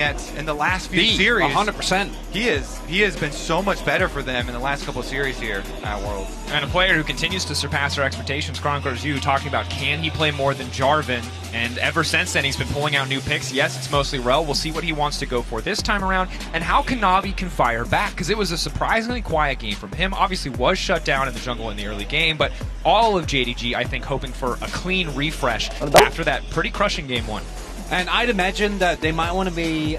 in the last few series. 100%. He has been so much better for them in the last couple of series here at Worlds. And a player who continues to surpass our expectations, Chroniclers U, talking about can he play more than Jarvan, and ever since then he's been pulling out new picks. Yes, it's mostly Rel. We'll see what he wants to go for this time around, and how Kanavi can fire back, because it was a surprisingly quiet game from him. Obviously was shut down in the jungle in the early game, but all of JDG, I think, hoping for a clean refresh after that pretty crushing game one. And I'd imagine that they might want to be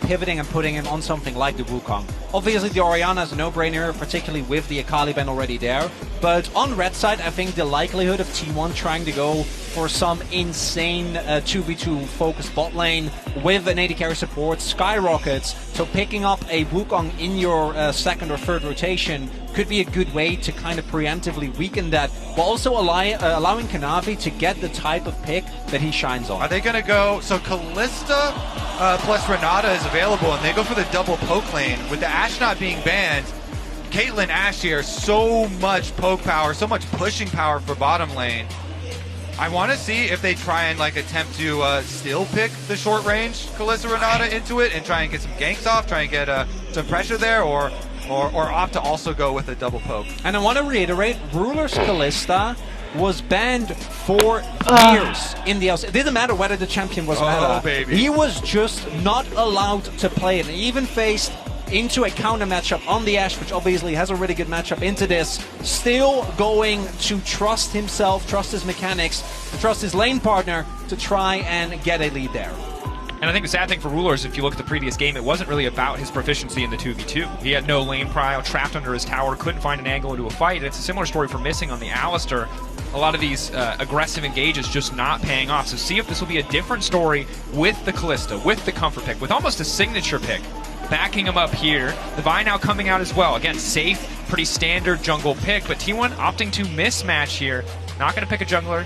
pivoting and putting him on something like the Wukong. Obviously, the Orianna is a no-brainer, particularly with the Akali ban already there. But on red side, I think the likelihood of T1 trying to go for some insane 2v2 focused bot lane with an AD carry support skyrockets. So picking up a Wukong in your second or third rotation could be a good way to kind of preemptively weaken that, but also allowing Kanavi to get the type of pick that he shines on. Are they going to go, so Kalista plus Renata is available, and they go for the double poke lane. With the Ashe not being banned, Caitlyn Ashe here, so much poke power, so much pushing power for bottom lane. I want to see if they try and attempt to still pick the short range Kalista Renata into it and try and get some ganks off, try and get some pressure there, or opt to also go with a double poke. And I want to reiterate, Ruler's Kalista was banned for years in the LCS. It didn't matter whether the champion was meta. Baby. He was just not allowed to play it. And he even faced into a counter matchup on the Ashe, which obviously has a really good matchup into this, still going to trust himself, trust his mechanics, and trust his lane partner to try and get a lead there. And I think the sad thing for Rulers, if you look at the previous game, it wasn't really about his proficiency in the 2v2. He had no lane prio, trapped under his tower, couldn't find an angle into a fight. And it's a similar story for Missing on the Alistar. A lot of these aggressive engages just not paying off. So see if this will be a different story with the Kalista, with the comfort pick, with almost a signature pick. Backing him up here. The Vi now coming out as well. Again, safe, pretty standard jungle pick, but T1 opting to mismatch here. Not going to pick a jungler.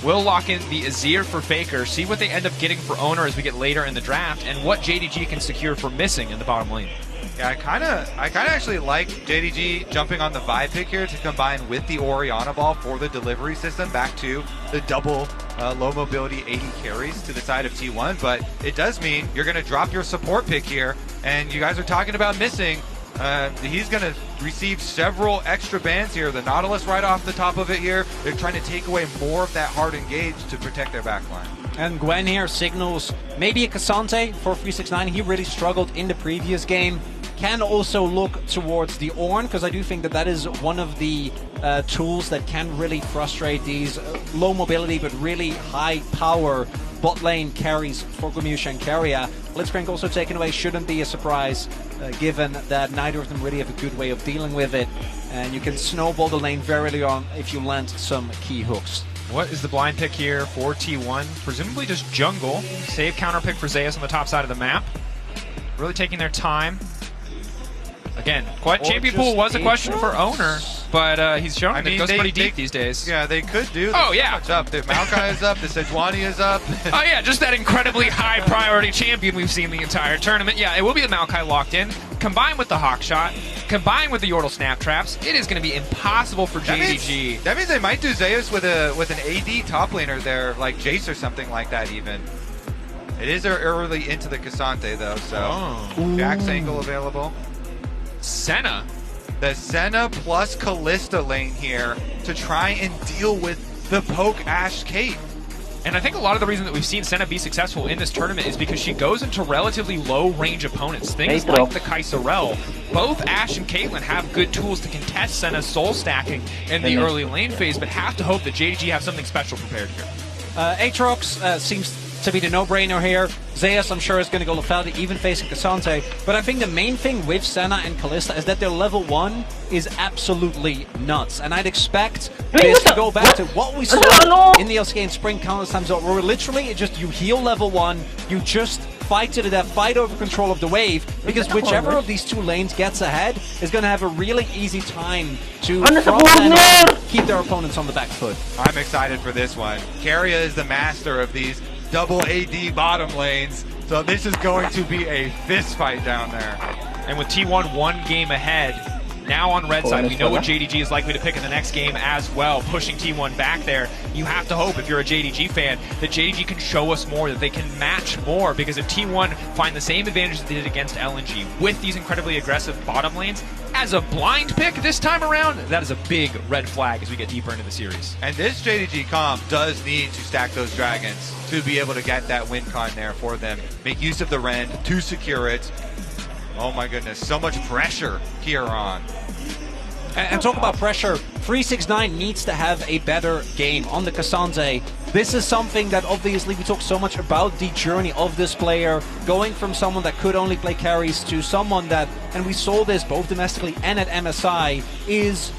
Will lock in the Azir for Faker, see what they end up getting for Owner as we get later in the draft, and what JDG can secure for Missing in the bottom lane. Yeah, I kind of actually like JDG jumping on the Vi pick here to combine with the Orianna ball for the delivery system back to the double low mobility 80 carries to the side of T1, but it does mean you're going to drop your support pick here, and you guys are talking about Missing. He's going to receive several extra bans here. The Nautilus right off the top of it here. They're trying to take away more of that hard engage to protect their backline. And Gwen here signals maybe a Cassante for 369. He really struggled in the previous game. Can also look towards the Ornn, because I do think that is one of the tools that can really frustrate these low mobility but really high power bot lane carries for Gumusha and Keria. Blitzcrank also taken away shouldn't be a surprise, given that neither of them really have a good way of dealing with it. And you can snowball the lane very early on if you land some key hooks. What is the blind pick here for T1? Presumably just jungle. Save counter pick for Zeus on the top side of the map. Really taking their time. Again, champion pool was a question for Owner, but he's shown it goes pretty deep these days. Yeah, they could do. Oh, yeah. What's up? The Maokai is up. The Sejuani is up. Oh, yeah, just that incredibly high priority champion we've seen the entire tournament. Yeah, it will be the Maokai locked in, combined with the Hawk Shot, combined with the Yordle Snap Traps. It is going to be impossible for JDG. That means they might do Zeus with an AD top laner there, like Jace or something like that even. It is early into the Cassante, though, so Jack's angle available. Senna. The Senna plus Kalista lane here to try and deal with the poke Ashe Kate. And I think a lot of the reason that we've seen Senna be successful in this tournament is because she goes into relatively low range opponents. Things like the Kai'Sa. Both Ashe and Caitlyn have good tools to contest Senna's soul stacking in the early lane phase, but have to hope that JDG have something special prepared here. Aatrox seems to be the no-brainer here. Zeus, I'm sure, is going to go Lefaldi, even facing Cassante. But I think the main thing with Senna and Kalista is that their level 1 is absolutely nuts. And I'd expect this to go back to what we saw in the LCK in Spring countless times over, where literally it just, you heal level 1, you just fight to the death, fight over control of the wave, because whichever of these two lanes gets ahead is going to have a really easy time to keep their opponents on the back foot. I'm excited for this one. Keria is the master of these double AD bottom lanes, so this is going to be a fist fight down there. And with T1 one game ahead, Now on red side, we know what JDG is likely to pick in the next game as well, pushing T1 back there. You have to hope, if you're a JDG fan, that JDG can show us more, that they can match more, because if T1 find the same advantages they did against LNG with these incredibly aggressive bottom lanes, as a blind pick this time around, that is a big red flag as we get deeper into the series. And this JDG comp does need to stack those dragons to be able to get that win con there for them. Make use of the rend to secure it. Oh my goodness, so much pressure here on. And talk about pressure, 369 needs to have a better game on the Kazanze. This is something that obviously we talk so much about, the journey of this player, going from someone that could only play carries to someone that, and we saw this both domestically and at MSI, is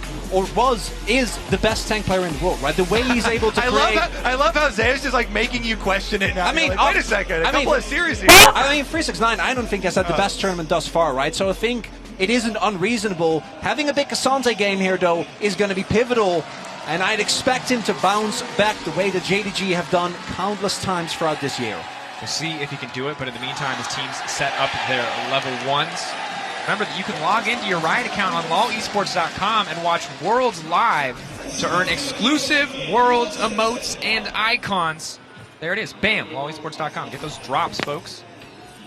the best tank player in the world, right? The way he's able to create... I love how Zeus is like making you question it now. I mean, like, wait a second, a couple of series here. I mean, 369, I don't think has had the best tournament thus far, right? So I think it isn't unreasonable. Having a big Kazanze game here, though, is going to be pivotal, and I'd expect him to bounce back the way that JDG have done countless times throughout this year. We'll see if he can do it, but in the meantime, his team's set up their level 1s. Remember that you can log into your Riot account on LOLesports.com and watch Worlds live to earn exclusive Worlds emotes and icons. There it is. Bam, LOLesports.com. Get those drops, folks.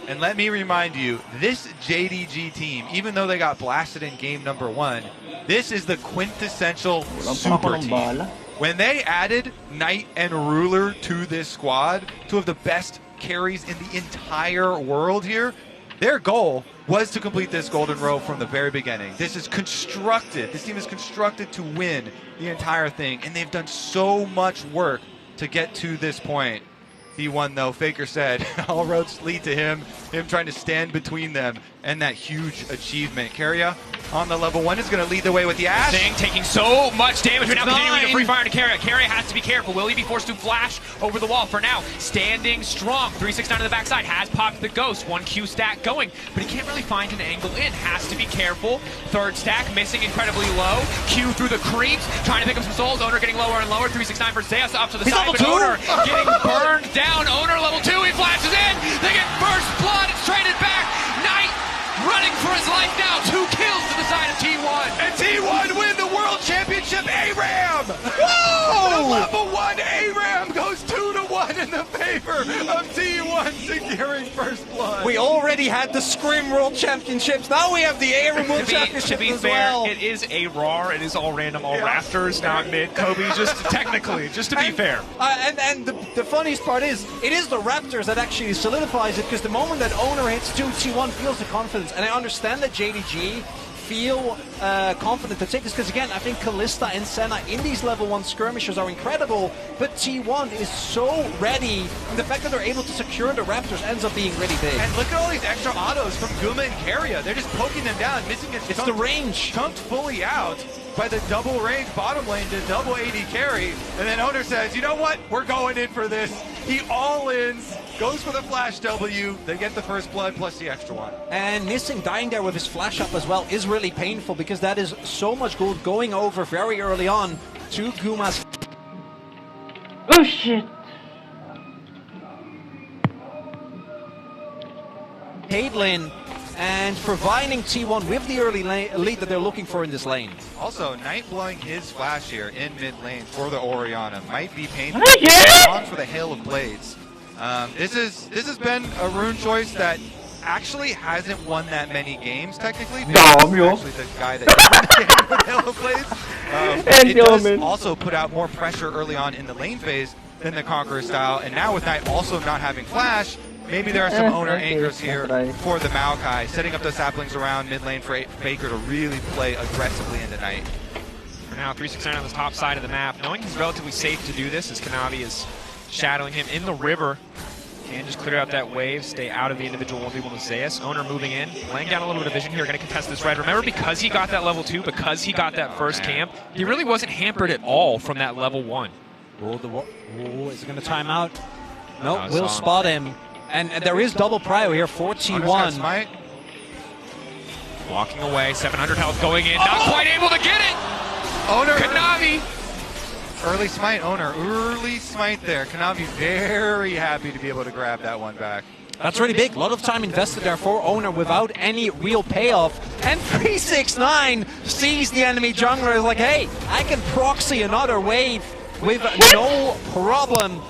And let me remind you, this JDG team, even though they got blasted in game number 1, this is the quintessential super team. When they added Knight and Ruler to this squad, two of the best carries in the entire world here, their goal was to complete this golden row from the very beginning. This team is constructed to win the entire thing, and they've done so much work to get to this point. He won, though. Faker said all roads lead to him trying to stand between them and that huge achievement. Keria on the level 1 is going to lead the way with the Ash. Thing taking so much damage, but now continuing to free fire to Keria. Keria has to be careful. Will he be forced to flash over the wall? For now, standing strong. 369 on the backside, has popped the Ghost. 1 Q stack going, but he can't really find an angle in. Has to be careful. Third stack missing incredibly low. Q through the creeps, trying to pick up some souls. Owner getting lower and lower. 369 for Zeus up to the side, but Owner getting burned down. Owner level 2, he flashes in. They get first blood. It's traded back. Knight running for his life now. 2 kills to the side of T1. And T1 win the World Championship. ARAM! Whoa! The level 1 ARAM goes 2-1 in the favor of T1 securing first blood. We already had the Scrim World Championships. Now we have the ARAM World Championship to be as fair, well. it is a RAR. It is all random, all Raptors, not mid. Kobe, just technically, just to be fair. And the funniest part is, it is the Raptors that actually solidifies it, because the moment that Owner hits 2, T1 feels the confidence. And I understand that JDG feel confident to take this, because again, I think Kalista and Senna in these level 1 skirmishes are incredible, but T1 is so ready, and the fact that they're able to secure the Raptors ends up being really big. And look at all these extra autos from Guma and Keria. They're just poking them down, missing it. It's the range. Chunked fully out by the double range bottom lane to double AD carry. And then Owner says, you know what? We're going in for this. He all-ins, goes for the flash W. They get the first blood plus the extra one. And missing dying there with his flash up as well is really painful, because that is so much gold going over very early on to Guma's. Oh shit! Caitlyn, and providing T1 with the early lead that they're looking for in this lane. Also, Knight blowing his flash here in mid lane for the Orianna might be painful. On for the Hail of Blades. This has been a rune choice that actually hasn't won that many games technically. Actually, the guy that won the game with Hail of Blades. It does also put out more pressure early on in the lane phase than the Conqueror style, and now with Knight also not having flash, maybe there are some Owner anchors here for the Maokai, setting up those saplings around mid lane for Faker to really play aggressively into Knight. For now, 369 on the top side of the map, knowing he's relatively safe to do this, as Kanavi is shadowing him in the river. Can just clear out that wave, stay out of the individual 1v1 with Zeus. Owner moving in, laying down a little bit of vision here, going to contest this red. Remember, because he got that level 2, because he got that first camp, he really wasn't hampered at all from that level 1. Is it going to time out? No, we'll spot him. And there is double prio here for T1. Walking away, 700 health going in, not quite able to get it! Owner! Kanavi! Early smite, Owner. Early smite there. Kanavi very happy to be able to grab that one back. That's really big. A lot of time invested there for Owner without any real payoff. And 369 sees the enemy jungler, is like, hey, I can proxy another wave with no problem,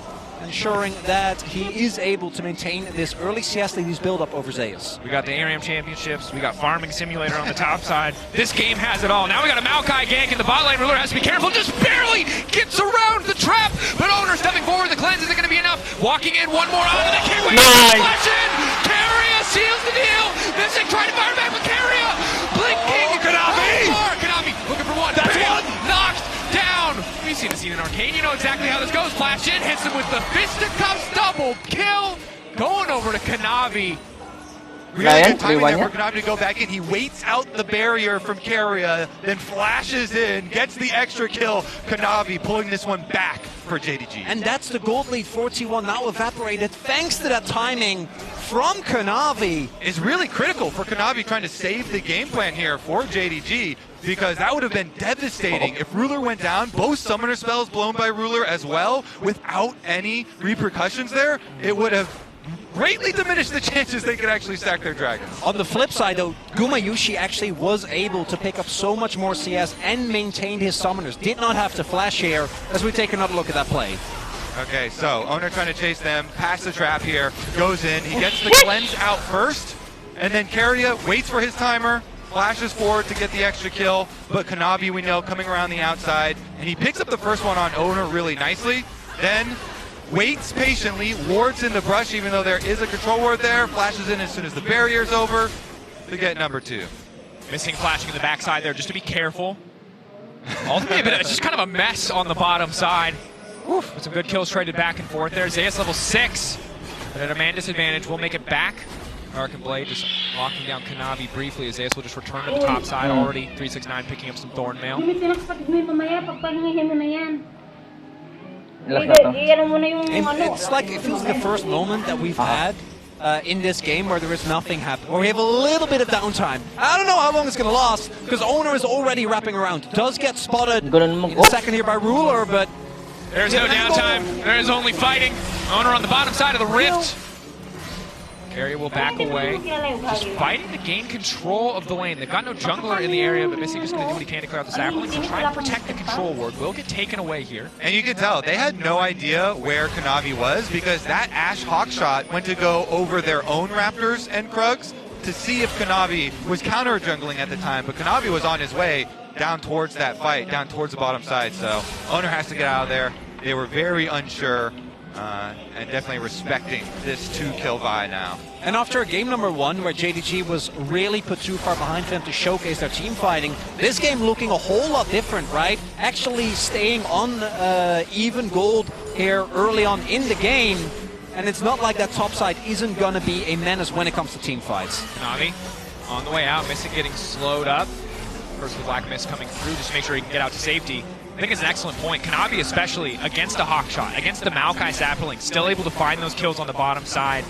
ensuring that he is able to maintain this early CS lead he's built up over Zeus. We got the ARAM championships, we got Farming Simulator on the top side. This game has it all. Now we got a Maokai gank in the bot lane. Ruler has to be careful, just barely gets around the trap, but Owner stepping forward, the cleanse isn't going to be enough. Walking in, one more on, and they can't wait. Flash in! Carrier seals the deal! Mystic trying to fire back with Carrier! Blinking! Kanavi! Kanavi looking for one. That's Bam! one! Knocked down! We've seen the scene in Arcane, you know exactly how this goes. Flash in, hits him with the fisticuffs, double kill! Going over to Kanavi. Really good timing there for Kanavi to go back in. He waits out the barrier from Carrier, then flashes in, gets the extra kill. Kanavi pulling this one back for JDG. And that's the gold lead for T1 now evaporated thanks to that timing from Kanavi. Is really critical for Kanavi trying to save the game plan here for JDG, because that would have been devastating if Ruler went down, both summoner spells blown by Ruler as well, without any repercussions there. It would have greatly diminished the chances they could actually stack their dragons. On the flip side though, Gumayushi actually was able to pick up so much more CS and maintained his summoners. Did not have to flash here, as we take another look at that play. Okay, so Owner trying to chase them, past the trap here, goes in, he gets the cleanse out first, and then Carrier waits for his timer, flashes forward to get the extra kill, but Kanavi, we know, coming around the outside, and he picks up the first one on Owner really nicely, then waits patiently, wards in the brush even though there is a control ward there, flashes in as soon as the barrier's over to get number 2. Missing flashing in the backside there just to be careful. Ultimately, it's just kind of a mess on the bottom side. With some good kills traded back and forth there. Zeus level 6, but at a man disadvantage, we'll make it back. Arc and Blade just locking down Kanavi briefly as Zeus will just return to the top side already. 369 picking up some Thorn Mail. It's like, it feels like the first moment that we've had in this game where there is nothing happening, where we have a little bit of downtime. I don't know how long it's going to last, because Owner is already wrapping around. Does get spotted in a second here by Ruler, but there's no downtime. There is only fighting. Owner on the bottom side of the rift. Carrier will back away. Just fighting to gain control of the lane. They've got no jungler in the area, but Missy just going to do what he can to clear out the saplings and try and protect the control ward. Will get taken away here. And you can tell, they had no idea where Kanavi was, because that Ashe Hawk shot went to go over their own Raptors and Krugs to see if Kanavi was counter-jungling at the time, but Kanavi was on his way down towards that fight, down towards the bottom side, so Owner has to get out of there. They were very unsure, and definitely respecting this 2-kill Vi now. And after game number 1, where JDG was really put too far behind for them to showcase their team fighting, this game looking a whole lot different, right? Actually staying on even gold here early on in the game, and it's not like that top side isn't going to be a menace when it comes to team fights. Kanavi on the way out, Missing getting slowed up. First the Black Mist coming through just to make sure he can get out to safety. I think it's an excellent point. Kanavi especially against a Hawk shot, against the Maokai sapling, still able to find those kills on the bottom side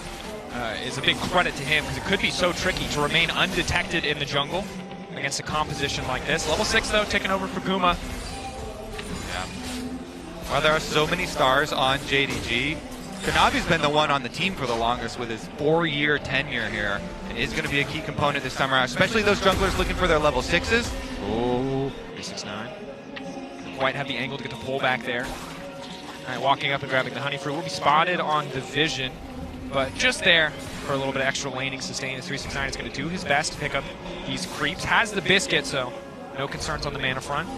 is a big credit to him, because it could be so tricky to remain undetected in the jungle against a composition like this. Level 6 though, taking over for Guma. Yeah. While there are so many stars on JDG, Kanavi's been the one on the team for the longest with his 4-year tenure here. It is going to be a key component this time around, especially those junglers looking for their level 6s. Oh, 369. Quite have the angle to get the pull back there. All right, walking up and grabbing the honey fruit. Will be spotted on Division, but just there for a little bit of extra laning sustain. 369 is going to do his best to pick up these creeps. Has the biscuit, so no concerns on the mana front.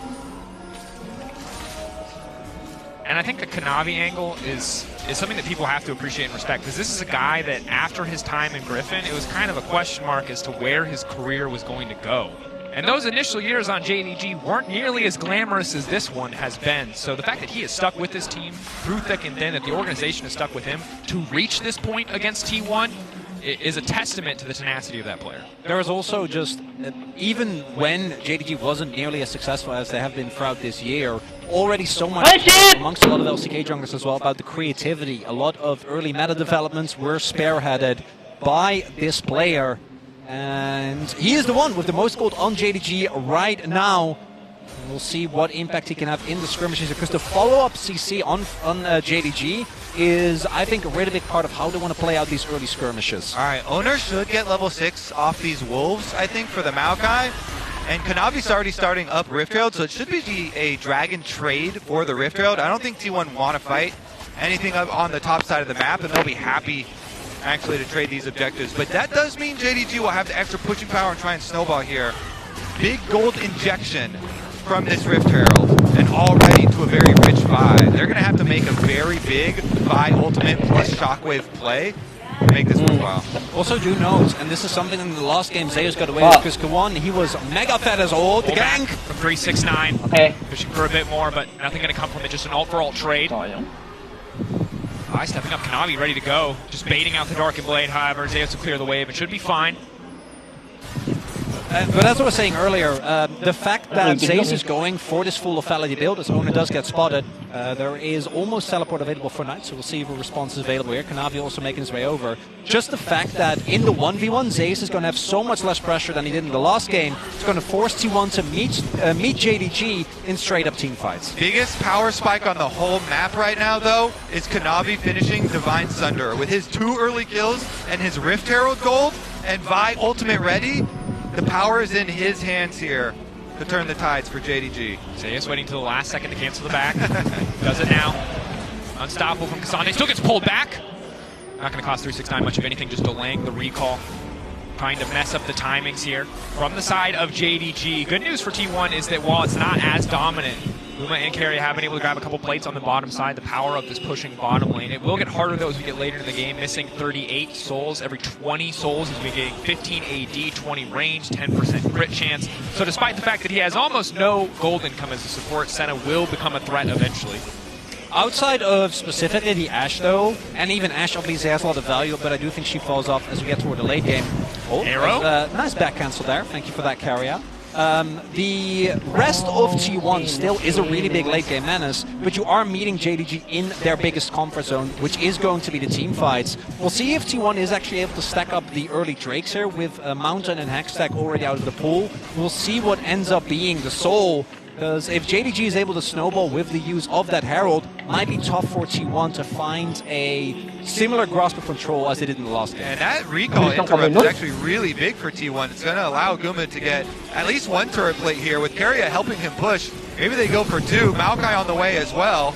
And I think the Kanavi angle is something that people have to appreciate and respect, because this is a guy that after his time in Griffin, it was kind of a question mark as to where his career was going to go. And those initial years on JDG weren't nearly as glamorous as this one has been. So the fact that he has stuck with his team through thick and thin, that the organization has stuck with him to reach this point against T1, is a testament to the tenacity of that player. There was also just, even when JDG wasn't nearly as successful as they have been throughout this year, already so much amongst a lot of LCK junglers as well about the creativity. A lot of early meta developments were spearheaded by this player. And he is the one with the most gold on JDG right now. We'll see what impact he can have in the skirmishes, because the follow-up CC on JDG is, I think, a really big part of how they want to play out these early skirmishes. All right, Owner should get level 6 off these Wolves, I think, for the Maokai. And Kanavi's already starting up Rift Herald, so it should be a Dragon trade for the Rift Herald. I don't think T1 want to fight anything up on the top side of the map, and they'll be happy actually to trade these objectives. But that does mean JDG will have the extra pushing power and try and snowball here. Big gold injection from this Rift Herald, and already to a very rich Vi. They're going to have to make a very big Vi ultimate plus shockwave play to make this worthwhile. Also do note, and this is something in the last game Zeus got away with, because Kawan, he was mega fed as old. The gank! From 369. Okay. Pushing for a bit more, but nothing going to come from it. Just an ult-for-ult trade. Vi stepping up, Kanavi ready to go. Just baiting out the Dark and Blade, however. Zeus will clear the wave. It should be fine. But as I was saying earlier, the fact that Zeus is going for this full lethality build, as Owner does get spotted, there is almost teleport available for Knight, so we'll see if a response is available here. Kanavi also making his way over. Just the fact that in the 1v1, Zeus is going to have so much less pressure than he did in the last game. It's going to force T1 to meet JDG in straight-up team fights. Biggest power spike on the whole map right now, though, is Kanavi finishing Divine Sunder. With his 2 early kills and his Rift Herald gold and Vi ultimate ready, the power is in his hands here to turn the tides for JDG. Zeus waiting till the last second to cancel the back. Does it now. Unstoppable from Kasane. Still gets pulled back. Not going to cost 369 much of anything, just delaying the recall. Trying to mess up the timings here. From the side of JDG, good news for T1 is that while it's not as dominant, Luma and Carry have been able to grab a couple plates on the bottom side, the power of this pushing bottom lane. It will get harder, though, as we get later in the game, missing 38 souls. Every 20 souls is getting 15 AD, 20 range, 10% crit chance. So despite the fact that he has almost no gold income as a support, Senna will become a threat eventually. Outside of specifically the Ashe, though, and even Ashe obviously has a lot of value, but I do think she falls off as we get toward the late game. Oh, Arrow? Nice back cancel there. Thank you for that carry out. The rest of T1 still is a really big late game menace, but you are meeting JDG in their biggest comfort zone, which is going to be the team fights. We'll see if T1 is actually able to stack up the early Drakes here with Mountain and Hextech already out of the pool. We'll see what ends up being the soul, because if JDG is able to snowball with the use of that Herald, might be tough for T1 to find a similar grasp of control as they did in the last game. And that recall interrupt is actually really big for T1. It's going to allow Guma to get at least 1 turret plate here, with Keria helping him push. Maybe they go for 2. Maokai on the way as well.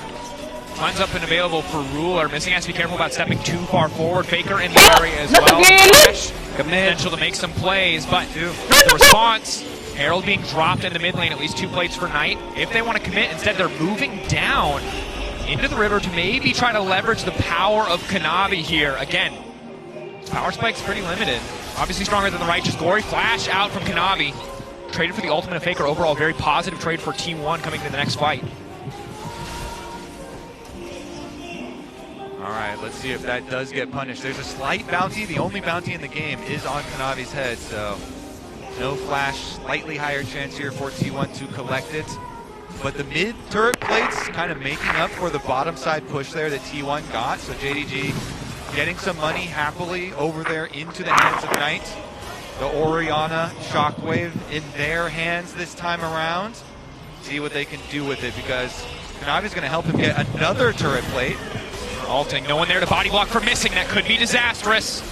Funds up and available for Ruler. Missing has to be careful about stepping too far forward. Faker in the area as well. Flash, potential to make some plays, but the response, Herald being dropped in the mid lane, at least 2 plates for Knight. If they want to commit, instead they're moving down into the river to maybe try to leverage the power of Kanavi here. Again, power spike's pretty limited. Obviously stronger than the Righteous Glory. Flash out from Kanavi. Traded for the ultimate of Faker. Overall, very positive trade for T1 coming into the next fight. All right, let's see if that does get punished. There's a slight bounty. The only bounty in the game is on Kanavi's head, so no flash. Slightly higher chance here for T1 to collect it. But the mid turret plates kind of making up for the bottom side push there that T1 got. So JDG getting some money happily over there into the hands of Knight. The Orianna Shockwave in their hands this time around. See what they can do with it, because Kanavi's going to help him get another turret plate. Alting, no one there to body block for missing. That could be disastrous.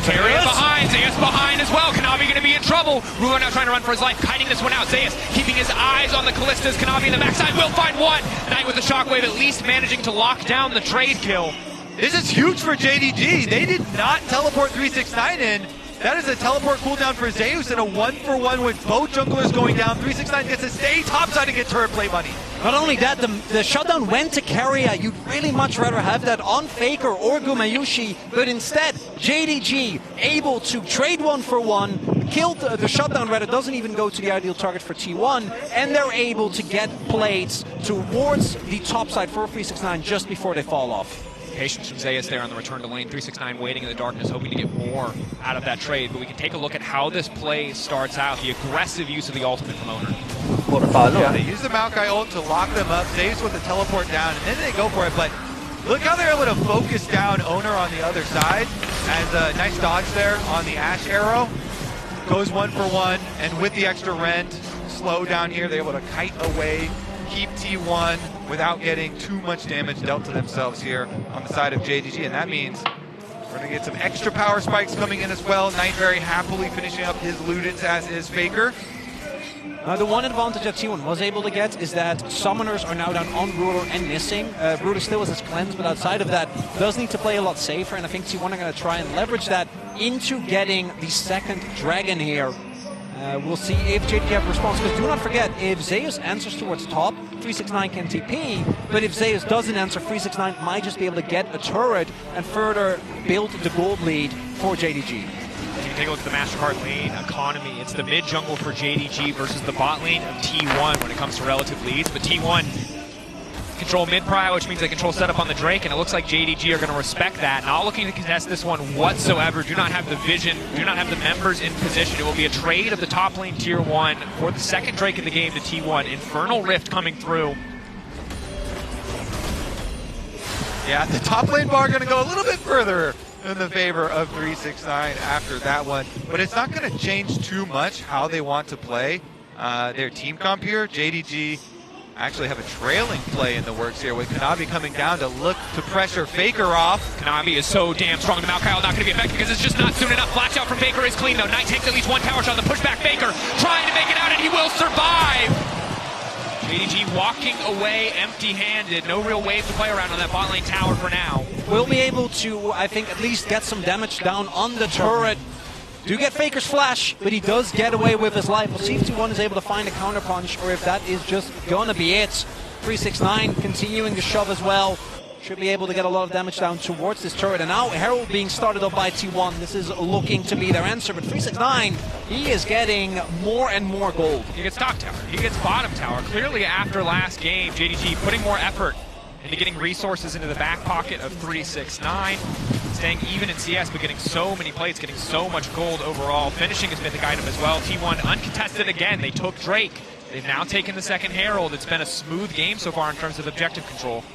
Keria behind, Zeus behind as well. Kanavi going to be in trouble. Ruler now trying to run for his life, kiting this one out. Zeus keeping his eyes on the Callistas. Kanavi in the backside will find one. Knight with the shockwave, at least managing to lock down the trade kill. This is huge for JDG. They did not teleport 369 in. That is a teleport cooldown for Zeus, and a 1-for-1 with both junglers going down. 369 gets to stay topside and get turret play money. Not only that, the shutdown went to Keria. You'd really much rather have that on Faker or Gumayushi, but instead, JDG able to trade 1-for-1, killed the shutdown rather, doesn't even go to the ideal target for T1, and they're able to get plates towards the top side for 369 just before they fall off. Patience from Zeus there on the return to lane. 369 waiting in the darkness, hoping to get more out of that trade. But we can take a look at how this play starts out. The aggressive use of the ultimate from Owner. Yeah, they use the Maokai ult to lock them up. Zeus with the teleport down, and then they go for it. But look how they're able to focus down Owner on the other side. As a nice dodge there on the Ashe arrow. Goes 1-for-1, and with the extra rend, slow down here. They're able to kite away, keep T1 without getting too much damage dealt to themselves here on the side of JDG, and that means we're going to get some extra power spikes coming in as well. Knight very happily finishing up his Ludens, as is Faker. The one advantage that T1 was able to get is that summoners are now down on Ruler and missing. Ruler still has his cleanse, but outside of that, does need to play a lot safer, and I think T1 are going to try and leverage that into getting the second dragon here. We'll see if JDG have a response, because do not forget, if Zeus answers towards top, 369 can TP, but if Zeus doesn't answer, 369 might just be able to get a turret and further build the gold lead for JDG. If you take a look at the MasterCard lane economy, it's the mid jungle for JDG versus the bot lane of T1 when it comes to relative leads, but T1 control mid prio, which means they control setup on the Drake, and it looks like JDG are going to respect that. Not looking to contest this one whatsoever. Do not have the vision, do not have the members in position. It will be a trade of the top lane tier 1 for the second Drake of the game to T1. Infernal Rift coming through. Yeah, the top lane bar going to go a little bit further in the favor of 369 after that one, but it's not going to change too much how they want to play their team comp here. JDG actually have a trailing play in the works here with Kanabi coming down to look to pressure Faker off. Kanabi is so damn strong. The Maokai not going to be effective because it's just not soon enough. Flash out from Faker is clean though. Knight takes at least one tower shot. The pushback Faker trying to make it out, and he will survive. JDG walking away empty-handed. No real wave to play around on that bot lane tower for now. We'll be able to, I think, at least get some damage down on the turret. Do get Faker's flash, but he does get away with his life. We'll see if T1 is able to find a counterpunch, or if that is just gonna be it. 369 continuing to shove as well. Should be able to get a lot of damage down towards this turret. And now Herald being started up by T1. This is looking to be their answer, but 369, he is getting more and more gold. He gets top tower, he gets bottom tower. Clearly after last game, JDG putting more effort into getting resources into the back pocket of 369. Staying even in CS, but getting so many plates, getting so much gold overall. Finishing his mythic item as well. T1 uncontested again. They took Drake. They've now taken the second Herald. It's been a smooth game so far in terms of objective control.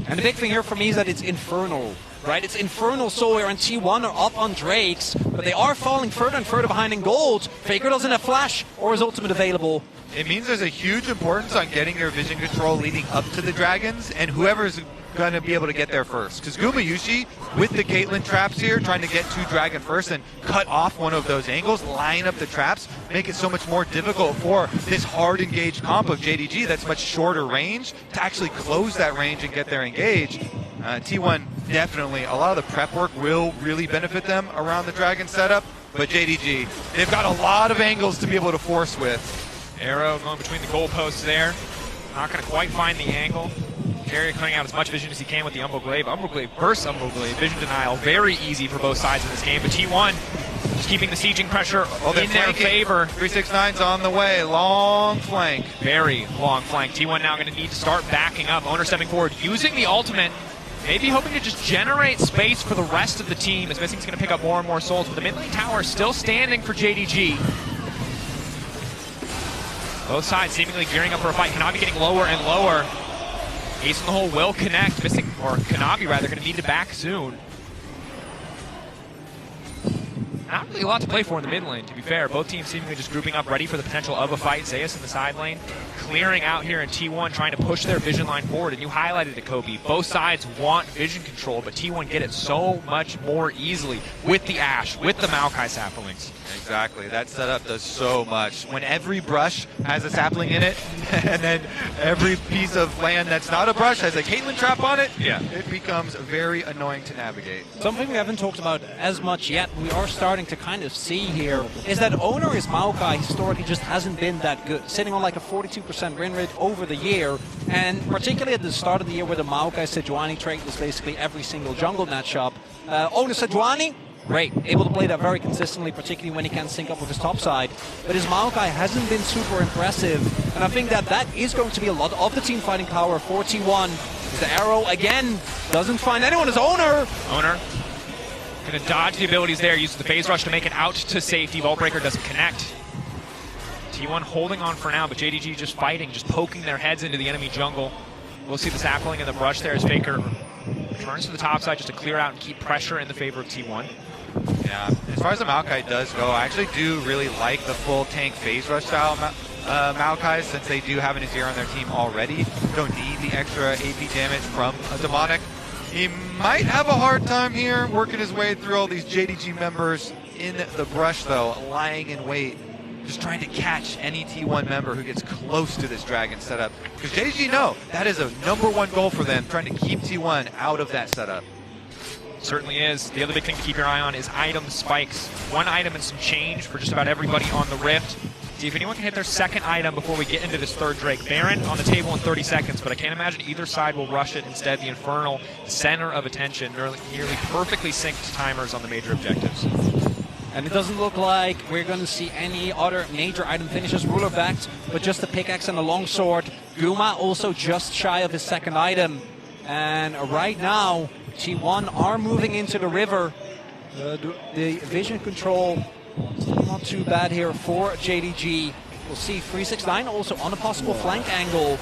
And the big thing here for me is that it's Infernal, right? It's Infernal Sawyer and T1 are up on Drakes, but they are falling further and further behind in gold. Faker doesn't have flash or his ultimate available. It means there's a huge importance on getting your vision control leading up to the dragons, and whoever's going to be able to get there first. Because Gumayushi, with the Caitlyn traps here, trying to get to dragon first and cut off one of those angles, line up the traps, make it so much more difficult for this hard engaged comp of JDG that's much shorter range to actually close that range and get there engaged. T1 definitely, a lot of the prep work will really benefit them around the dragon setup, but JDG, they've got a lot of angles to be able to force with. Arrow going between the goalposts there. Not going to quite find the angle. Carrier cutting out as much vision as he can with the Umbral Glaive. Umbral Glaive bursts Umbral Glaive. Vision denial. Very easy for both sides in this game. But T1 just keeping the sieging pressure in their favor. 369's on the way. Long flank. Very long flank. T1 now going to need to start backing up. Owner stepping forward, using the ultimate. Maybe hoping to just generate space for the rest of the team, as Missing's going to pick up more and more souls. But the mid lane tower still standing for JDG. Both sides seemingly gearing up for a fight. Kanabi getting lower and lower. Ace in the hole will connect. Missing, or Kanabi rather, going to need to back soon. Not really a lot to play for in the mid lane, to be fair. Both teams seemingly just grouping up, ready for the potential of a fight. Zeus in the side lane, clearing out here in T1, trying to push their vision line forward. And you highlighted it, Kobe. Both sides want vision control, but T1 get it so much more easily with the Ashe, with the Maokai saplings. Exactly. That setup does so much. When every brush has a sapling in it, and then every piece of land that's not a brush has a Caitlyn trap on it, it becomes very annoying to navigate. Something we haven't talked about as much yet, we are starting to kind of see here, is that Owner's Maokai historically just hasn't been that good, sitting on like a 42% win rate over the year, and particularly at the start of the year where the Maokai Sejuani trait was basically every single jungle matchup. Owner Sejuani, great, able to play that very consistently, particularly when he can sync up with his top side. But his Maokai hasn't been super impressive, and I think that that is going to be a lot of the team fighting power for T1. The arrow, again, doesn't find anyone as Owner. Owner going to dodge the abilities there, uses the phase rush to make it out to safety. Vault Breaker doesn't connect. T1 holding on for now, but JDG just fighting, just poking their heads into the enemy jungle. We'll see the sapling in the brush there as Faker returns to the top side just to clear out and keep pressure in the favor of T1. Yeah, as far as the Maokai does go, I actually do really like the full tank phase rush style Maokai, since they do have an Azir on their team already. Don't need the extra AP damage from a Demonic. He might have a hard time here working his way through all these JDG members in the brush, though, lying in wait, just trying to catch any T1 member who gets close to this dragon setup. Because JDG know that is a #1 goal for them, trying to keep T1 out of that setup. Certainly is. The other big thing to keep your eye on is item spikes. One item and some change for just about everybody on the Rift. See if anyone can hit their second item before we get into this third Drake. Baron on the table in 30 seconds, but I can't imagine either side will rush it. Instead, the Infernal, center of attention, nearly perfectly synced timers on the major objectives. And it doesn't look like we're going to see any other major item finishes. Ruler backed, but just a pickaxe and a longsword. Guma also just shy of his second item. And right now, T1 are moving into the river. The vision control still not too bad here for JDG. We'll see 369 also on a possible flank angle.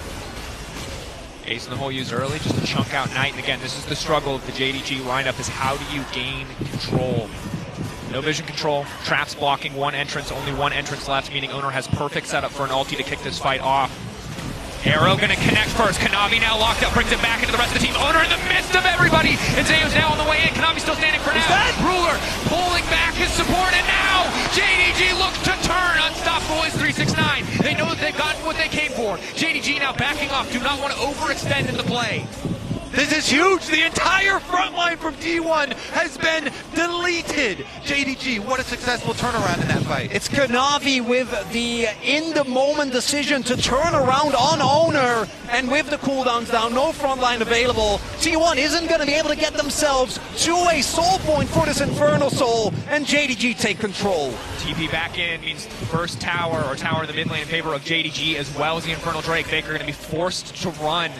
Ace in the hole used early just to chunk out Knight. And again, this is the struggle of the JDG lineup, is how do you gain control? No vision control, traps blocking one entrance, only one entrance left, meaning Owner has perfect setup for an ulti to kick this fight off. Arrow gonna connect first. Kanavi now locked up, brings it back into the rest of the team. Owner in the midst of everybody. And Zayo's now on the way in. Kanavi still standing for now. Ruler pulling back his support, and now JDG looks to turn. Unstoppable is 369. They know that they've gotten what they came for. JDG now backing off. Do not want to overextend in the play. This is huge. The entire front line from T1 has been deleted. JDG, what a successful turnaround in that fight. It's Kanavi with the in-the-moment decision to turn around on Owner, and with the cooldowns down, no front line available, T1 isn't going to be able to get themselves to a soul point for this Infernal Soul, and JDG take control. TP back in means first tower, or tower in the mid lane in favor of JDG, as well as the Infernal Drake. Baker going to be forced to run.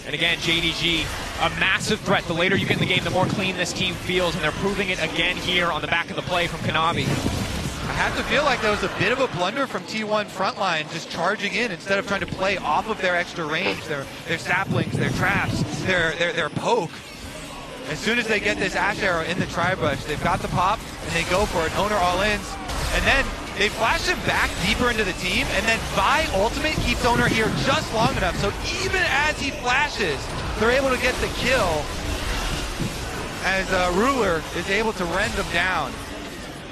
And again, JDG, a massive threat. The later you get in the game, the more clean this team feels, and they're proving it again here on the back of the play from Kanavi. I have to feel like that was a bit of a blunder from T1 frontline, just charging in instead of trying to play off of their extra range, their saplings, their traps, their poke. As soon as they get this Ash Arrow in the tri-brush, they've got the pop, and they go for it. Owner all-ins, and then they flash him back deeper into the team, and then Vi ultimate keeps Owner here just long enough, so even as he flashes, they're able to get the kill as Ruler is able to rend them down.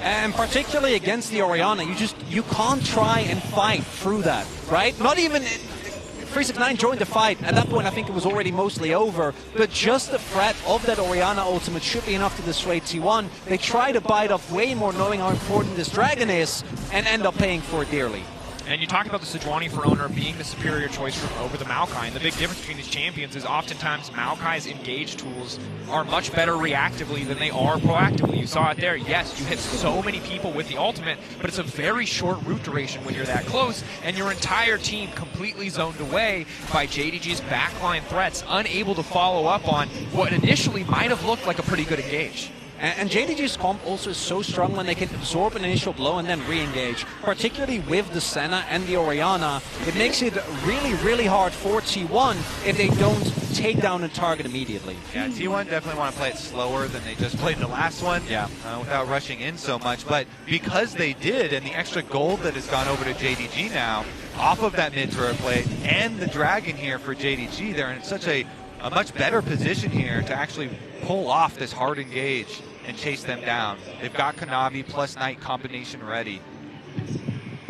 And particularly against the Orianna, you can't try and fight through that, right? Not even 369 joined the fight. At that point, I think it was already mostly over. But just the threat of that Orianna ultimate should be enough to dissuade T1. They try to bite off way more, knowing how important this dragon is, and end up paying for it dearly. And you talk about the Sejuani for Owner being the superior choice over the Maokai. And the big difference between these champions is oftentimes Maokai's engage tools are much better reactively than they are proactively. You saw it there. Yes, you hit so many people with the ultimate, but it's a very short root duration when you're that close, and your entire team completely zoned away by JDG's backline threats, unable to follow up on what initially might have looked like a pretty good engage. And JDG's comp also is so strong when they can absorb an initial blow and then re-engage. Particularly with the Senna and the Orianna, it makes it really, really hard for T1 if they don't take down a target immediately. Yeah, T1 definitely want to play it slower than they just played in the last one, without rushing in so much. But because they did, and the extra gold that has gone over to JDG now, off of that mid-turret play, and the Dragon here for JDG, they're in such a much better position here to actually pull off this hard engage and chase them down. They've got Kanavi plus Knight combination ready.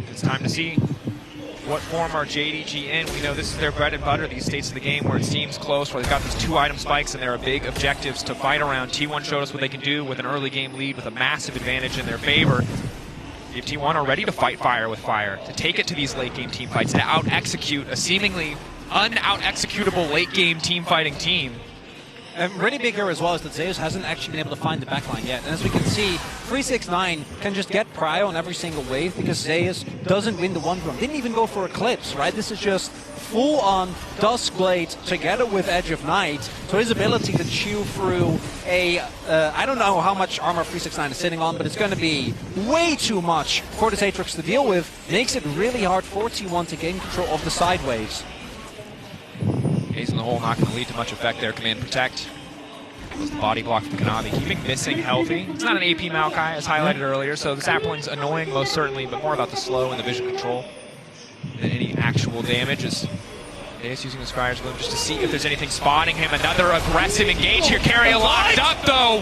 It's time to see what form are JDG in. We know this is their bread and butter, these states of the game where it seems close, where they've got these 2 item spikes and there are big objectives to fight around. T1 showed us what they can do with an early game lead with a massive advantage in their favor. If T1 are ready to fight fire with fire, to take it to these late game team fights, to out-execute a seemingly un-out-executable late game team fighting team. And really big here as well is that Zeus hasn't actually been able to find the backline yet. And as we can see, 369 can just get prio on every single wave because Zeus doesn't win the one drum. Didn't even go for Eclipse, right? This is just full-on Duskblade together with Edge of Night. So his ability to chew through a, I don't know how much armor 369 is sitting on, but it's going to be way too much for this Aatrox to deal with. Makes it really hard for T1 to gain control of the side waves. Ace in the hole, not going to lead to much effect there. Command Protect. Was the body block from Kanavi. Keeping Missing healthy. It's not an AP Maokai, as highlighted earlier, so the sapling's annoying, most certainly, but more about the slow and the vision control. any actual damage. As Ace using the Scryer's Gloom just to see if there's anything spotting him. Another aggressive engage here. Keria locked up though.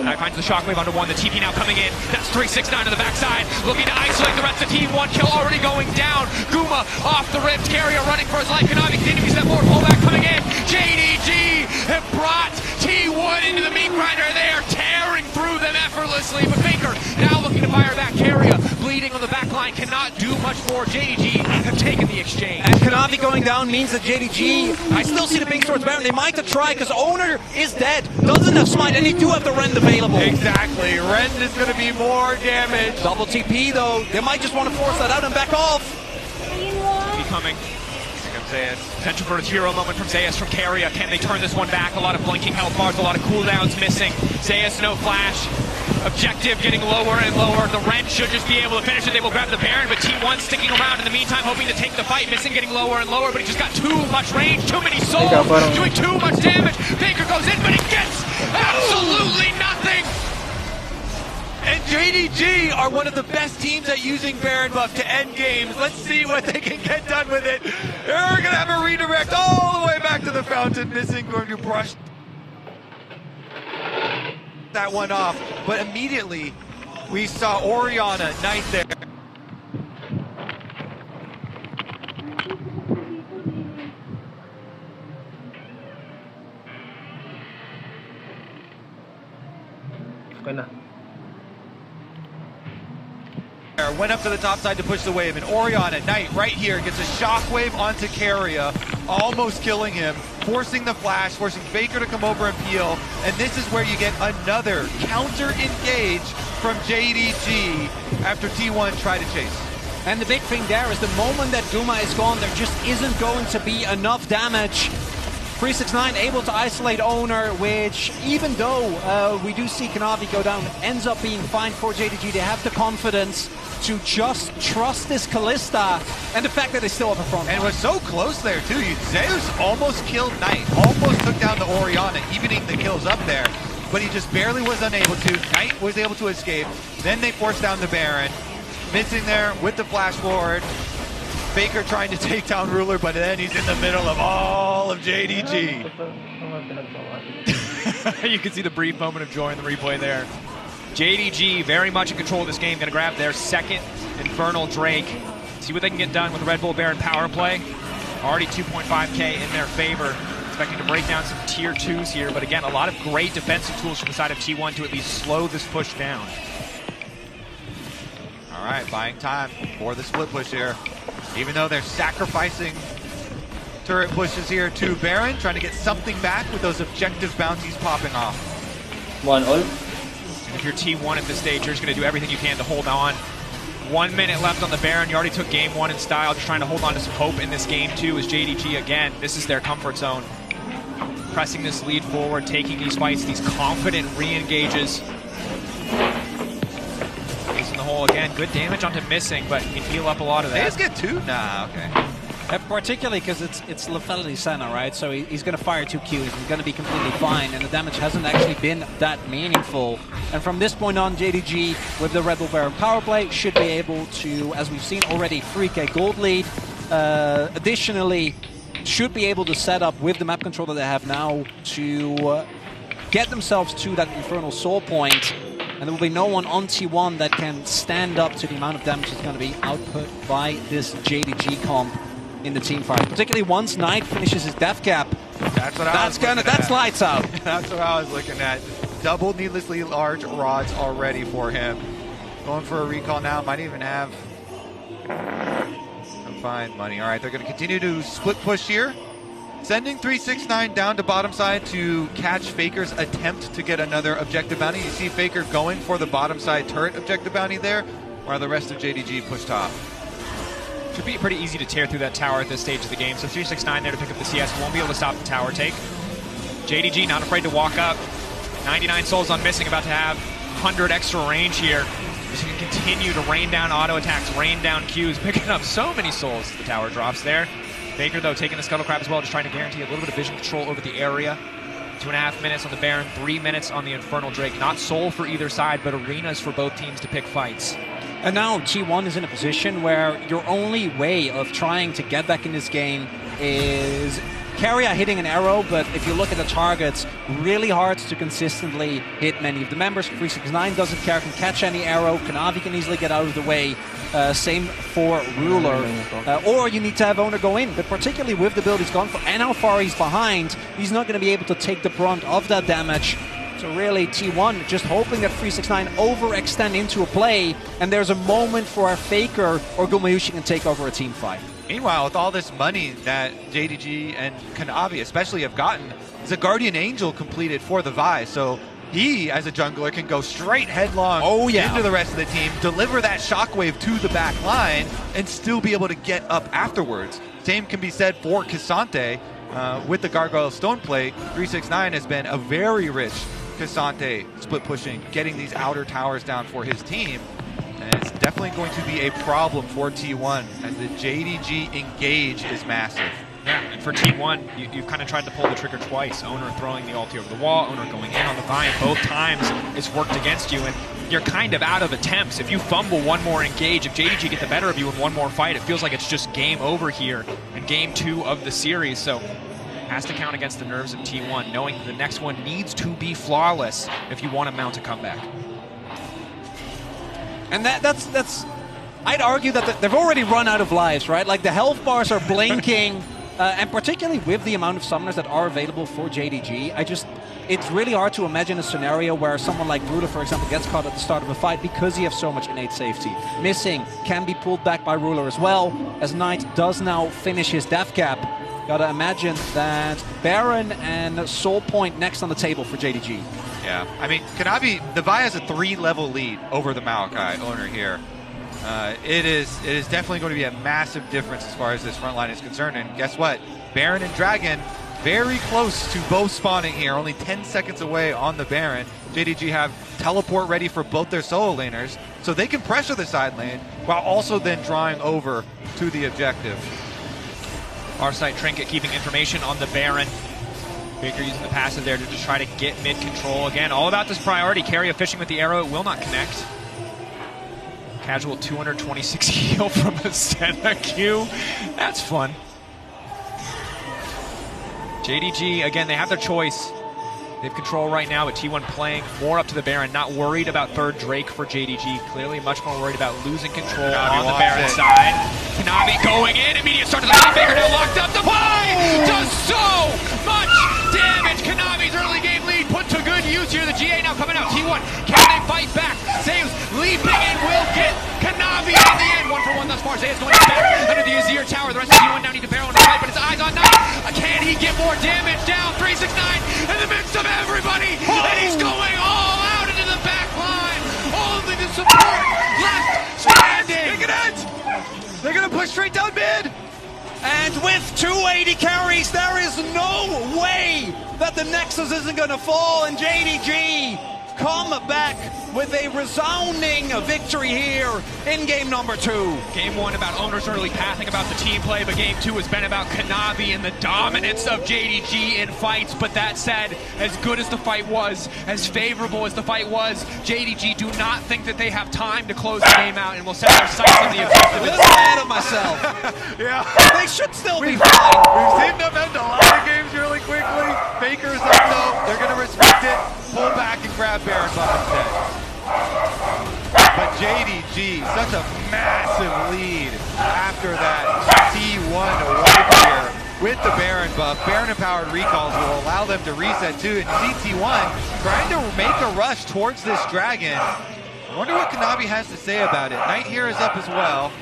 Now finds the Shockwave onto one. The TP now coming in. That's 369 to the backside. Looking to isolate the rest of the team. One kill already going down. Guma off the ribs. Keria running for his life. Konami continues that forward pullback coming in. JDG have brought T1 into the meat grinder. They are tearing through them effortlessly. But Faker now looking to fire back. Keria bleeding on the back line. Cannot do much more. JDG have taken the exchange. And Konami going down means that JDG, I still see the ping towards Baron. They might have tried because Owner is dead. Doesn't have Smite, and they do have the Rend available. Exactly. Rend is going to be more damage. Double TP though. They might just want to force that out and back off. Becoming Here comes Zeus. potential for a hero moment from Zeus from Keria. Can they turn this one back? A lot of blinking health bars, a lot of cooldowns missing. Zeus no flash. Objective getting lower and lower. The Rend should just be able to finish it. They will grab the Baron, but T1 sticking around in the meantime, hoping to take the fight. Missing getting lower and lower, but he just got too much range, too many souls, doing too much damage. Faker goes in, but he gets absolutely nothing. And JDG are one of the best teams at using Baron buff to end games. Let's see what they can get done with it. They're going to have a redirect all the way back to the fountain. Missing, going to brush that one off. But immediately, we saw Orianna, Knight there. Went up to the top side to push the wave, and Orianna, Knight, right here, gets a shockwave onto Keria, almost killing him, forcing the flash, forcing Faker to come over and peel, and this is where you get another counter-engage from JDG after T1 tried to chase. And the big thing there is the moment that Guma is gone, there just isn't going to be enough damage. 369 able to isolate Owner, which even though we do see Konami go down, ends up being fine for JDG. They have the confidence to just trust this Kalista and the fact that they still have a front line. And was so close there too. Zeus almost killed Knight, almost took down the Orianna, evening the kills up there, but he just barely was unable to. Knight was able to escape. Then they forced down the Baron, missing there with the flash forward. Faker trying to take down Ruler, but then he's in the middle of all of JDG. You can see the brief moment of joy in the replay there. JDG very much in control of this game, going to grab their second Infernal Drake. See what they can get done with the Red Bull Baron power play. Already 2.5k in their favor. Expecting to break down some tier 2s here, but again, a lot of great defensive tools from the side of T1 to at least slow this push down. All right, buying time for the split push here. Even though they're sacrificing turret pushes here to Baron, trying to get something back with those objective bounties popping off. One ult. And if you're T1 at this stage, you're just going to do everything you can to hold on. 1 minute left on the Baron. You already took game 1 in style, just trying to hold on to some hope in this game 2 as JDG, again, this is their comfort zone. Pressing this lead forward, taking these fights, these confident re-engages. In the hole again, good damage onto missing, but you can heal up a lot of that. They just get 2? Nah, okay. Particularly because it's Lethality Senna, right? So he's going to fire 2 Qs, he's going to be completely fine, and the damage hasn't actually been that meaningful. And from this point on, JDG, with the Red Bull Baron power play, should be able to, as we've seen already, 3k gold lead. Additionally, should be able to set up with the map control that they have now to get themselves to that Infernal Soul point. And there will be no one on T1 that can stand up to the amount of damage that's going to be output by this JDG comp in the team fight. Particularly once Knight finishes his death cap. That's lights out. That's what I was looking at. Double needlessly large rods already for him. Going for a recall now. Might even have some fine money. All right, they're going to continue to split push here. Sending 369 down to bottom side to catch Faker's attempt to get another objective bounty. You see Faker going for the bottom side turret objective bounty there, while the rest of JDG push top. Should be pretty easy to tear through that tower at this stage of the game. So 369 there to pick up the CS. Won't be able to stop the tower take. JDG not afraid to walk up. 99 souls on missing, about to have 100 extra range here. Just going to continue to rain down auto attacks, rain down Qs, picking up so many souls as the tower drops there. Faker, though, taking the Scuttle Crab as well, just trying to guarantee a little bit of vision control over the area. 2.5 minutes on the Baron, 3 minutes on the Infernal Drake. Not soul for either side, but arenas for both teams to pick fights. And now T1 is in a position where your only way of trying to get back in this game is Carrier hitting an arrow, but if you look at the targets, really hard to consistently hit many of the members. 369 doesn't care, can catch any arrow. Kanavi can easily get out of the way. Same for Ruler. Or you need to have Owner go in, but particularly with the build he's gone for and how far he's behind, he's not going to be able to take the brunt of that damage. So really, T1 just hoping that 369 overextend into a play, and there's a moment for our Faker or Gumayushi can take over a team fight. Meanwhile, with all this money that JDG and Kanavi especially have gotten, is a Guardian Angel completed for the Vi. So he, as a jungler, can go straight headlong into the rest of the team, deliver that shockwave to the back line, and still be able to get up afterwards. Same can be said for Cassante. With the Gargoyle Stone Plate, 369 has been a very rich Cassante split pushing, getting these outer towers down for his team. And it's definitely going to be a problem for T1 as the JDG engage is massive. Yeah, and for T1, you've kind of tried to pull the trigger twice. Owner throwing the ulti over the wall, Owner going in on the Vi, and both times it's worked against you, and you're kind of out of attempts. If you fumble one more engage, if JDG get the better of you in one more fight, it feels like it's just game over here in game 2 of the series. So has to count against the nerves of T1, knowing the next one needs to be flawless if you want to mount a comeback. And that's I'd argue that they've already run out of lives, right? Like the health bars are blinking, and particularly with the amount of summoners that are available for JDG, it's really hard to imagine a scenario where someone like Ruler, for example, gets caught at the start of a fight because he has so much innate safety. Missing can be pulled back by Ruler as well, as Knight does now finish his death cap. Gotta imagine that Baron and Soul Point next on the table for JDG. Yeah, I mean, Kanavi, the Vi has a 3-level lead over the Maokai owner here. It is definitely going to be a massive difference as far as this front line is concerned. And guess what? Baron and Dragon very close to both spawning here, only 10 seconds away on the Baron. JDG have teleport ready for both their solo laners, so they can pressure the side lane while also then drawing over to the objective. Farsight Trinket keeping information on the Baron. Baker using the passive there to just try to get mid control. Again, all about this priority. Carrier fishing with the arrow. It will not connect. Casual 226 heal from a Senna Q. That's fun. JDG, again, they have their choice. They have control right now, but T1 playing more up to the Baron, not worried about third Drake for JDG. Clearly much more worried about losing control on the Baron side. Kanavi going in, immediate start to the game. Baker now locked up. The play does so much damage. Kanavi's early game lead put to good use here. The GA now coming out. T1, can they fight back? Saves leaping in, will get Kanavi in the end. 1-for-1 thus far. Zayas going back under the Azir tower. The rest of T1 now need to barrel in the fight, but his eyes on Knight. Can he get more damage down? 369 in the midst of everybody, and he's going all out into the back line. Only the support left standing. They're gonna push straight down mid. And with 280 carries, there is no way that the Nexus isn't going to fall, and JDG come back with a resounding victory here in game number 2. Game 1 about Owner's early pathing, about the team play, but game 2 has been about Kanavi and the dominance of JDG in fights. But that said, as good as the fight was, as favorable as the fight was, JDG do not think that they have time to close the game out and will set their sights on the objective. A little ahead of myself. Yeah. They should still be fine. We've seen them end a lot of games really quickly. Faker's up though. They're going to respect it. Pull back and grab Baron buff instead. But JDG, such a massive lead after that T1 wipe here with the Baron buff. Baron empowered recalls will allow them to reset too. And you see T1 trying to make a rush towards this dragon. I wonder what Kanavi has to say about it. Knight here is up as well,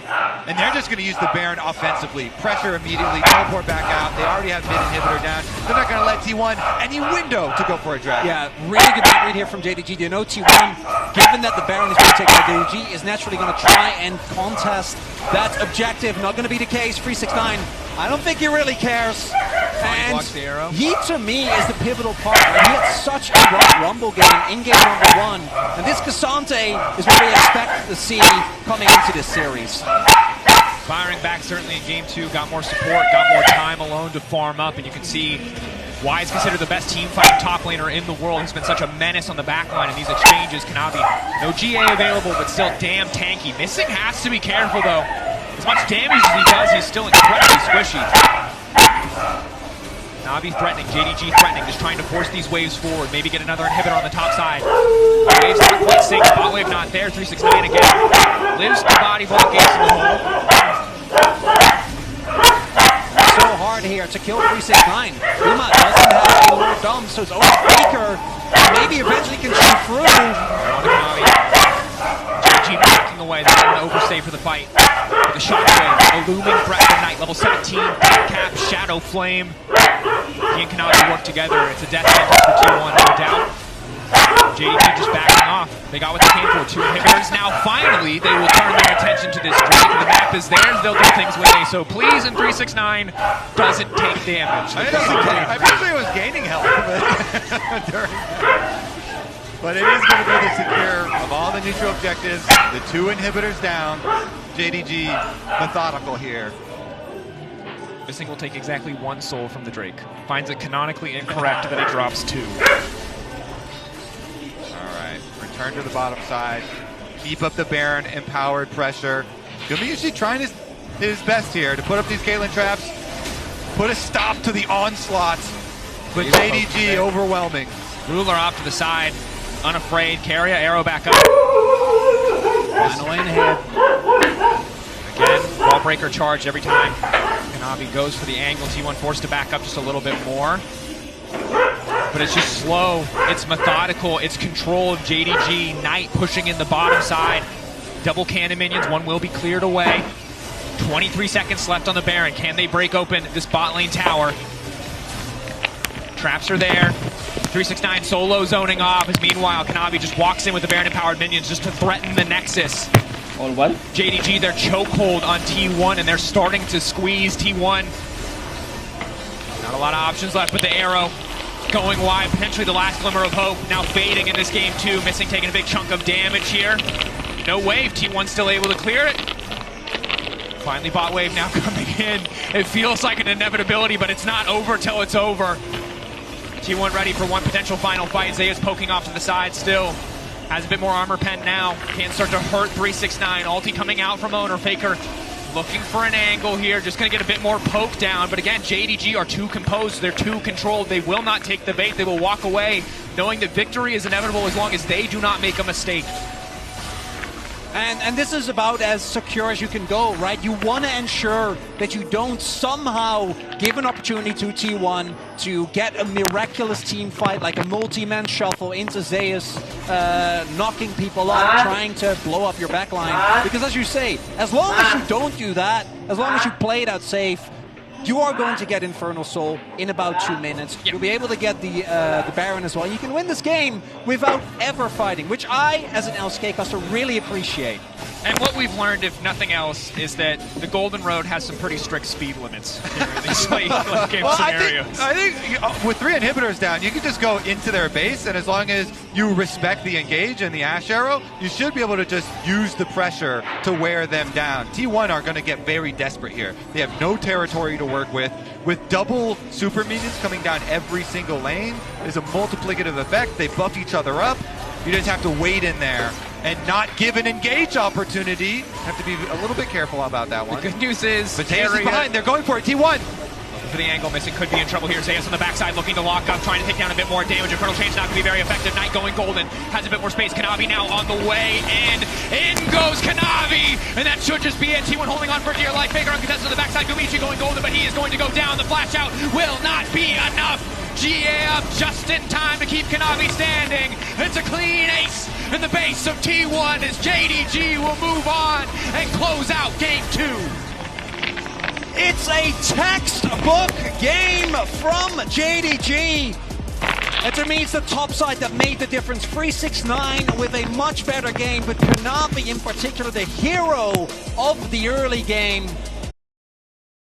and they're just going to use the Baron offensively. Pressure immediately, teleport back out. They already have mid inhibitor down. They're not going to let T1 any window to go for a dragon. Yeah, really good read here from JDG. You know T1, given that the Baron is being taken by JDG, is naturally going to try and contest that objective. Not going to be the case. 369, I don't think he really cares. And he, to me, is the pivotal part. He had such a rough Rumble game in game number 1. And this Cassante is what we expect to see coming into this series. Firing back certainly in game 2, got more support, got more time alone to farm up, and you can see why he's considered the best team fighting top laner in the world. He's been such a menace on the backline in these exchanges. Kanavi, no GA available, but still damn tanky. Missing has to be careful though. As much damage as he does, he's still incredibly squishy. Kanavi threatening, JDG threatening, just trying to force these waves forward. Maybe get another inhibitor on the top side. Waves not quite synced, bot wave not there. 369 again. Lives the body block gates in the hole. So hard here to kill 369. Uma doesn't have a low dump, so it's only Faker. Maybe eventually can shoot through. JDG backing away. They're going to overstay for the fight. The shockwave, illuming Breath of Night, level 17, cap, Shadow Flame. He and Kanavi work together. It's a death sentence for T1, no doubt. JDG just backing off. They got what they came for. 2 inhibitors. Now, finally, they will turn their attention to this Drake. The map is theirs. They'll do things with it. So please, and 369 doesn't take damage. I actually was gaining health during that. But it is going to be the secure of all the neutral objectives. The 2 inhibitors down. JDG methodical here. Missing will take exactly 1 soul from the Drake. Finds it canonically incorrect, then it drops 2. Alright, return to the bottom side. Keep up the Baron, empowered pressure. Gumayushi trying his best here to put up these Caitlyn traps. Put a stop to the onslaughts. But JDG overwhelming. Ruler off to the side. Unafraid. Carrier, arrow back up. Final inhib. Again, wall breaker charge every time Kanavi goes for the angle. T1 forced to back up just a little bit more. But it's just slow. It's methodical. It's controlled. JDG, Knight pushing in the bottom side. Double cannon minions. 1 will be cleared away. 23 seconds left on the Baron. Can they break open this bot lane tower? Traps are there. 369 solo zoning off as meanwhile Kanavi just walks in with the Baron empowered minions just to threaten the Nexus. On one. JDG, their chokehold on T1 and they're starting to squeeze T1. Not a lot of options left, but the arrow going wide, potentially the last glimmer of hope. Now fading in this game too. Missing taking a big chunk of damage here. No wave, T1 still able to clear it. Finally bot wave now coming in. It feels like an inevitability, but it's not over till it's over. T1 ready for 1 potential final fight. Zaya's poking off to the side still. Has a bit more armor pen now. Can start to hurt 369. Ulti coming out from Owner. Faker looking for an angle here. Just going to get a bit more poke down. But again, JDG are too composed. They're too controlled. They will not take the bait. They will walk away knowing that victory is inevitable as long as they do not make a mistake. And this is about as secure as you can go, right? You want to ensure that you don't somehow give an opportunity to T1 to get a miraculous team fight, like a multi-man shuffle into Zeus, knocking people up, trying to blow up your backline. Because as you say, as long as you don't do that, as long as you play it out safe, you are going to get Infernal Soul in about 2 minutes. You'll be able to get the Baron as well. You can win this game without ever fighting, which I, as an LCK caster, really appreciate. And what we've learned, if nothing else, is that the Golden Road has some pretty strict speed limits here in these late game scenarios. I think with 3 inhibitors down, you can just go into their base, and as long as you respect the engage and the Ash Arrow, you should be able to just use the pressure to wear them down. T1 are going to get very desperate here. They have no territory to work with. With double super minions coming down every single lane, there's a multiplicative effect. They buff each other up. You just have to wait in there and not give an engage opportunity. Have to be a little bit careful about that one. The good news is, Mateus is behind. They're going for it. T1. For the angle, Missing could be in trouble here. Zeus on the backside looking to lock up, trying to take down a bit more damage. Infernal Chain's not going to be very effective. Knight going golden, has a bit more space. Kanavi now on the way, and in goes Kanavi! And that should just be it. T1 holding on for dear life. Faker uncontested on the backside. Gumichi going golden, but he is going to go down. The flash out will not be enough. GA up just in time to keep Kanavi standing. It's a clean ace in the base of T1 as JDG will move on and close out game 2. It's a textbook game from JDG. And to me, it's the top side that made the difference. 369 with a much better game, but Kanavi in particular, the hero of the early game.